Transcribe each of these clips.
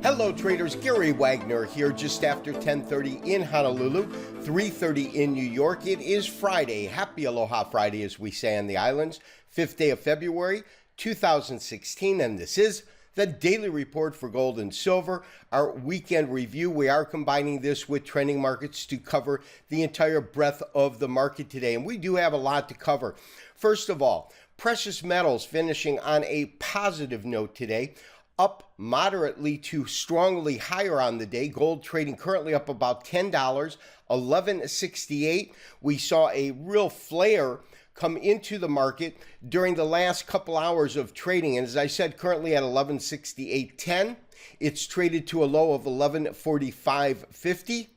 Hello traders, Gary Wagner here just after 10:30 in Honolulu, 3:30 in New York. It is Friday. Happy Aloha Friday as we say on the islands. 5th day of February 2016, and this is the daily report for gold and silver, our weekend review. We are combining this with trending markets to cover the entire breadth of the market today, and we do have a lot to cover. First of all, precious metals finishing on a positive note today, up moderately to strongly higher on the day. Gold trading currently up about $10, $11.68. We saw a real flare come into the market during the last couple hours of trading. And as I said, currently at 1168.10. It's traded to a low of 1145.50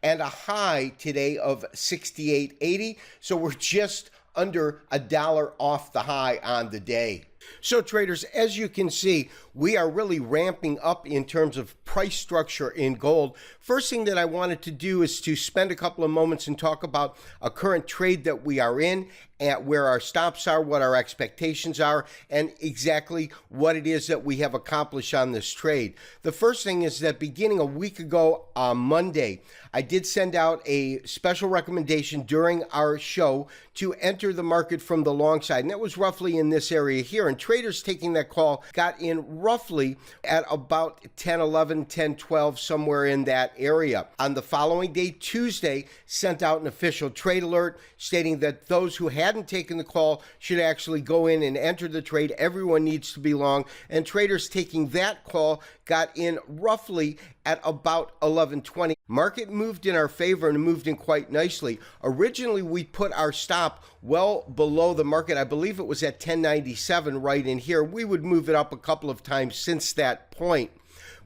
and a high today of 68.80. So we're just under $1 off the high on the day. So traders, as you can see, we are really ramping up in terms of price structure in gold. First thing that I wanted to do is to spend a couple of moments and talk about a current trade that we are in, at where our stops are, what our expectations are, and exactly what it is that we have accomplished on this trade. The first thing is that beginning a week ago on Monday, I did send out a special recommendation during our show to enter the market from the long side, and that was roughly in this area here. And traders taking that call got in roughly at about 10:11, 10:12, somewhere in that area. On the following day, Tuesday, sent out an official trade alert stating that those who hadn't taken the call should actually go in and enter the trade. Everyone needs to be long, and traders taking that call got in roughly at about 11:20. Market moved in our favor and moved in quite nicely. Originally, we put our stop well below the market. I believe it was at 1097 right in here. We would move it up a couple of times since that point.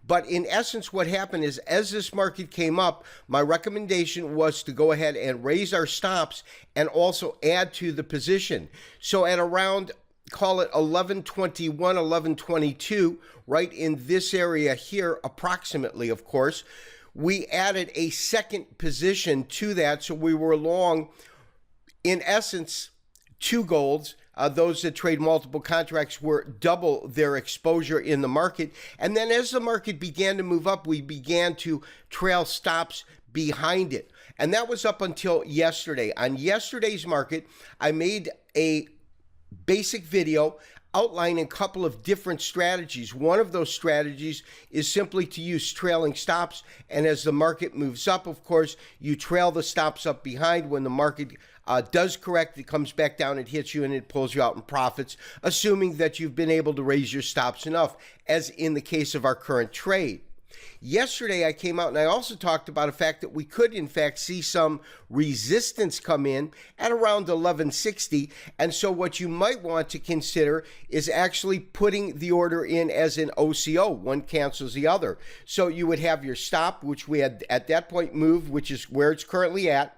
But in essence, what happened is as this market came up, my recommendation was to go ahead and raise our stops and also add to the position. So at around, call it 1121, 1122, right in this area here, approximately, of course, we added a second position to that. So we were long, in essence, two golds. Those that trade multiple contracts were double their exposure in the market. And then as the market began to move up, we began to trail stops behind it. And that was up until yesterday. On yesterday's market, I made a basic video outlining a couple of different strategies. One of those strategies is simply to use trailing stops. And as the market moves up, of course, you trail the stops up behind. When the market does correct, it comes back down, it hits you, and it pulls you out in profits, assuming that you've been able to raise your stops enough, as in the case of our current trade. Yesterday, I came out and I also talked about the fact that we could, in fact, see some resistance come in at around 1160. And so what you might want to consider is actually putting the order in as an OCO. One cancels the other. So you would have your stop, which we had at that point moved, which is where it's currently at,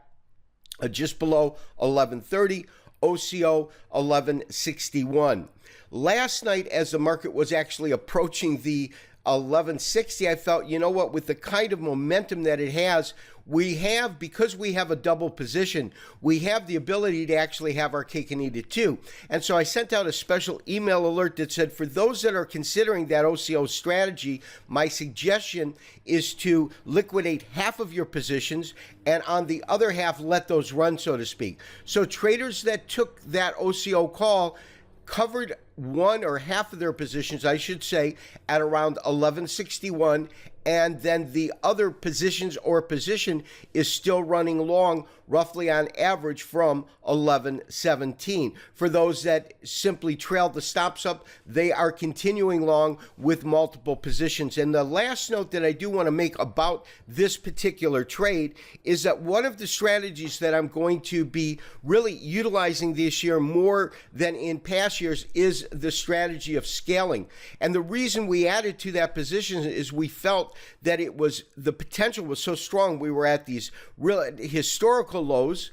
just below 1130, OCO 1161. Last night, as the market was actually approaching the 1160, I felt, you know what, with the kind of momentum that it has, we have, because we have a double position, we have the ability to actually have our cake and eat it too. And so I sent out a special email alert that said, for those that are considering that OCO strategy, my suggestion is to liquidate half of your positions and on the other half, let those run, so to speak. So traders that took that OCO call covered one or half of their positions, I should say, at around 1161, and then the other positions or position is still running long, roughly on average from 1117. For those that simply trailed the stops up, they are continuing long with multiple positions. And the last note that I do want to make about this particular trade is that one of the strategies that I'm going to be really utilizing this year more than in past years is the strategy of scaling. And the reason we added to that position is we felt that it was, the potential was so strong. We were at these real historical lows,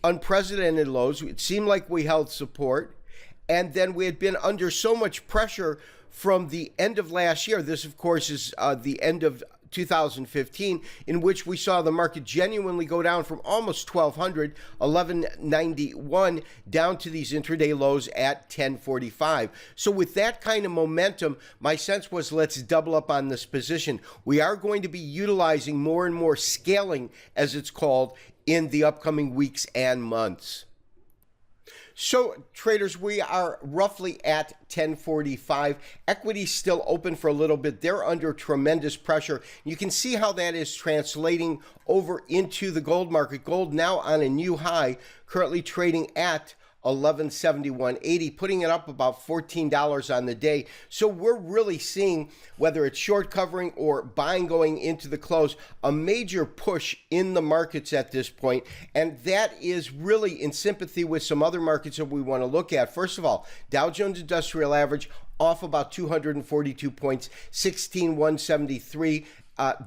unprecedented lows. It seemed like we held support. And then we had been under so much pressure from the end of last year. This, of course, is the end of 2015, in which we saw the market genuinely go down from almost 1200, 1191, down to these intraday lows at 1045. So with that kind of momentum, my sense was let's double up on this position. We are going to be utilizing more and more scaling, as it's called, in the upcoming weeks and months. So traders, we are roughly at 1045. Equity's still open for a little bit. They're under tremendous pressure. You can see how that is translating over into the gold market. Gold now on a new high, currently trading at 1171.80, putting it up about $14 on the day. So we're really seeing, whether it's short covering or buying going into the close, a major push in the markets at this point. And that is really in sympathy with some other markets that we want to look at. First of all, Dow Jones Industrial Average off about 242 points, 16,173,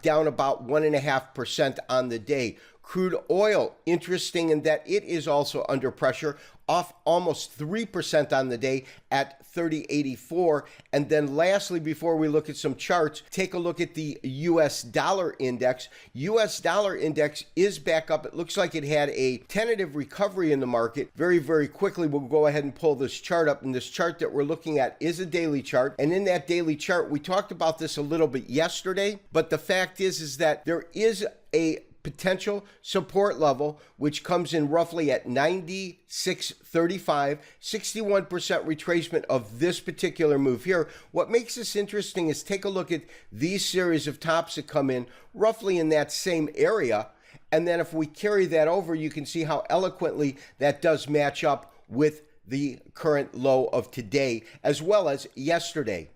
down about 1.5% on the day. Crude oil, interesting in that it is also under pressure, off almost 3% on the day at 30.84. And then lastly, before we look at some charts, take a look at the US dollar index. US dollar index is back up. It looks like it had a tentative recovery in the market very, very quickly. We'll go ahead and pull this chart up. And this chart that we're looking at is a daily chart. And in that daily chart, we talked about this a little bit yesterday, but the fact is that there is a potential support level, which comes in roughly at 96.35, 61% retracement of this particular move here. What makes this interesting is take a look at these series of tops that come in roughly in that same area. And then if we carry that over, you can see how eloquently that does match up with the current low of today, as well as yesterday.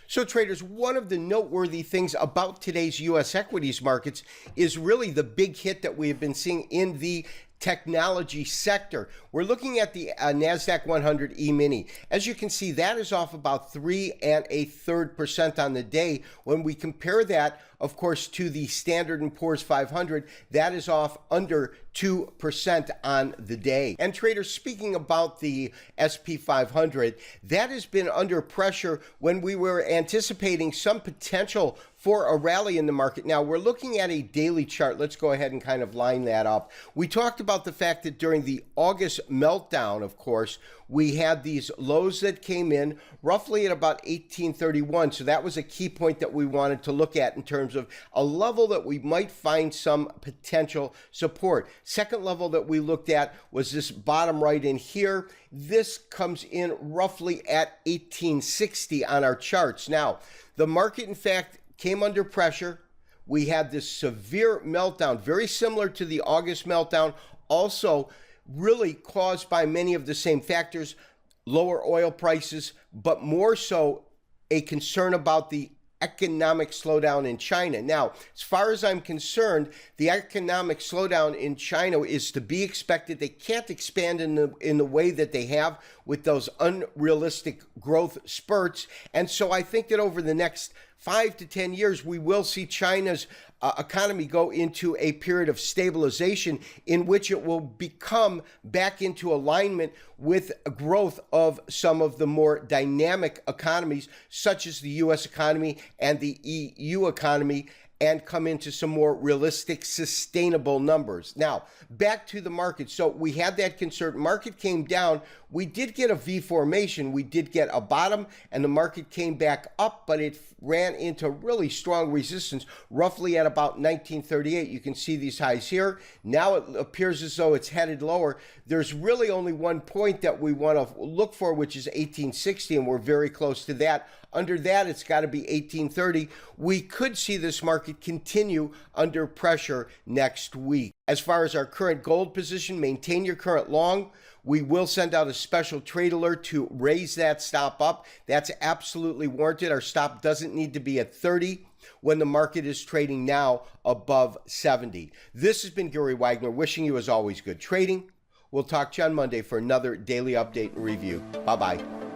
So traders, one of the noteworthy things about today's U.S. equities markets is really the big hit that we have been seeing in the technology sector. We're looking at the NASDAQ 100 E-mini. As you can see, that is off about 3.33% on the day. When we compare that, of course, to the Standard & Poor's 500, that is off under 2% on the day. And traders, speaking about the SP 500, that has been under pressure when we were anticipating some potential for a rally in the market. Now, we're looking at a daily chart. Let's go ahead and kind of line that up. We talked about the fact that during the August meltdown, of course, we had these lows that came in roughly at about 1831. So that was a key point that we wanted to look at in terms of a level that we might find some potential support. Second level that we looked at was this bottom right in here. This comes in roughly at 1860 on our charts. Now, the market, in fact, came under pressure. We had this severe meltdown, very similar to the August meltdown, also really caused by many of the same factors, lower oil prices, but more so a concern about the economic slowdown in China. Now, as far as I'm concerned, the economic slowdown in China is to be expected. They can't expand in the way that they have with those unrealistic growth spurts. And so I think that over the next 5 to 10 years, we will see China's economy go into a period of stabilization in which it will become back into alignment with growth of some of the more dynamic economies, such as the U.S. economy and the EU economy, and come into some more realistic, sustainable numbers. Now, back to the market. So we had that concern. Market came down. We did get a V formation. We did get a bottom, and the market came back up, but it ran into really strong resistance, roughly at about 1938. You can see these highs here. Now it appears as though it's headed lower. There's really only one point that we want to look for, which is 1860, and we're very close to that. Under that, it's got to be 1830. We could see this market continue under pressure next week. As far as our current gold position, maintain your current long. We will send out a special trade alert to raise that stop up. That's absolutely warranted. Our stop doesn't need to be at 30 when the market is trading now above 70. This has been Gary Wagner, wishing you, as always, good trading. We'll talk to you on Monday for another daily update and review. Bye-bye.